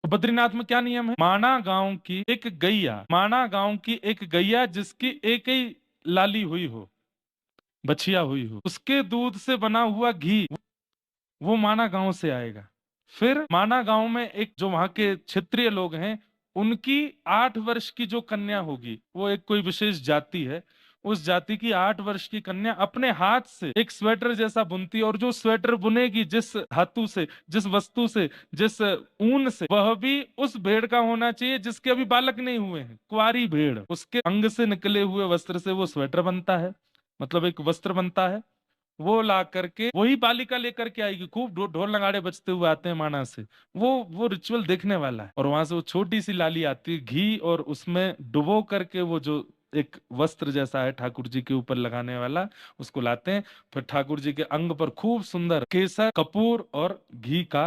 बद्रीनाथ में क्या नियम है? माना गांव की एक गैया जिसकी एक ही लाली हुई हो, बछिया हुई हो, उसके दूध से बना हुआ घी वो माना गांव से आएगा। फिर माना गांव में एक जो वहां के क्षेत्रीय लोग हैं, उनकी 8 वर्ष की जो कन्या होगी, वो एक कोई विशेष जाति है, उस जाति की 8 वर्ष की कन्या अपने हाथ से एक स्वेटर जैसा बुनती है, और जो स्वेटर बुनेगी जिस धातु से, जिस वस्तु से, जिस ऊन से, वह भी उस भेड़ का होना चाहिए जिसके अभी बालक नहीं हुए हैं, कुंवारी भेड़, उसके अंग से निकले हुए वस्त्र से वो स्वेटर बनता है, मतलब एक वस्त्र बनता है। वो ला करके वही बालिका लेकर के आएगी, खूब ढोल नगाड़े बजते हुए आते हैं माना से। वो रिचुअल देखने वाला है। और वहां से वो छोटी सी लाली आती है, घी और उसमें डुबो करके वो जो एक वस्त्र जैसा है ठाकुर जी के ऊपर लगाने वाला, उसको लाते हैं। फिर ठाकुर जी के अंग पर खूब सुंदर केसर, कपूर और घी का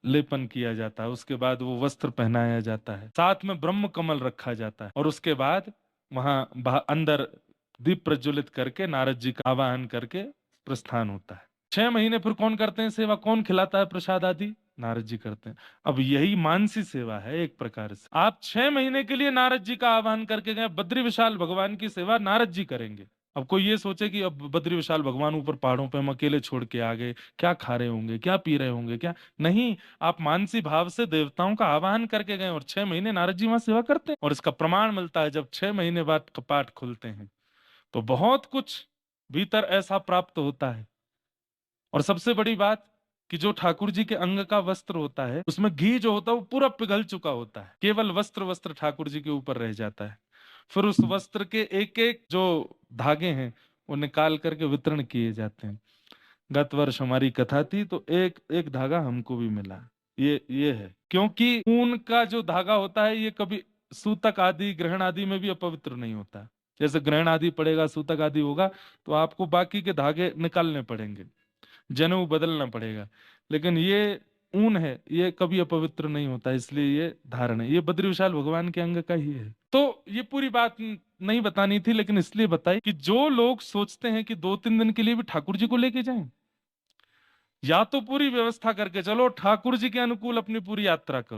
लेपन किया जाता है। उसके बाद वो वस्त्र पहनाया जाता है, साथ में ब्रह्म कमल रखा जाता है, और उसके बाद वहां अंदर दीप प्रज्वलित करके नारद जी का आवाहन करके प्रस्थान होता है। 6 महीने फिर कौन करते हैं सेवा? कौन खिलाता है प्रसाद आदि? नारद जी करते हैं। अब यही मानसी सेवा है एक प्रकार से। आप 6 महीने के लिए नारद जी का आह्वान करके गए, बद्री विशाल भगवान की सेवा नारद जी करेंगे। अब कोई ये सोचे कि अब बद्री विशाल भगवान ऊपर पहाड़ों पे हम अकेले छोड़ के आ गए, क्या खा रहे होंगे, क्या पी रहे होंगे, क्या नहीं। आप मानसी भाव से देवताओं का आह्वान करके गए और 6 महीने नारद जी वहां सेवा करते हैं। और इसका प्रमाण मिलता है जब 6 महीने बाद कपाट खुलते हैं तो बहुत कुछ भीतर ऐसा प्राप्त होता है। और सबसे बड़ी बात कि जो ठाकुर जी के अंग का वस्त्र होता है, उसमें घी जो होता है वो पूरा पिघल चुका होता है, केवल वस्त्र वस्त्र ठाकुर जी के ऊपर रह जाता है। फिर उस वस्त्र के एक एक जो धागे हैं वो निकाल करके वितरण किए जाते हैं। गत वर्ष हमारी कथा थी तो एक एक धागा हमको भी मिला। ये है क्योंकि ऊन का जो धागा होता है ये कभी सूतक आदि ग्रहण आदि में भी अपवित्र नहीं होता। जैसे ग्रहण आदि पड़ेगा, सूतक आदि होगा, तो आपको बाकी के धागे निकालने पड़ेंगे, जनेऊ बदलना पड़ेगा। लेकिन ये ऊन है, ये कभी अपवित्र नहीं होता, इसलिए ये धारण है। ये बद्री विशाल भगवान के अंग का ही है। तो ये पूरी बात नहीं बतानी थी, लेकिन इसलिए बताई कि जो लोग सोचते हैं कि 2-3 दिन के लिए भी ठाकुर जी को लेके जाएं, या तो पूरी व्यवस्था करके चलो, ठाकुर जी के अनुकूल अपनी पूरी यात्रा करो।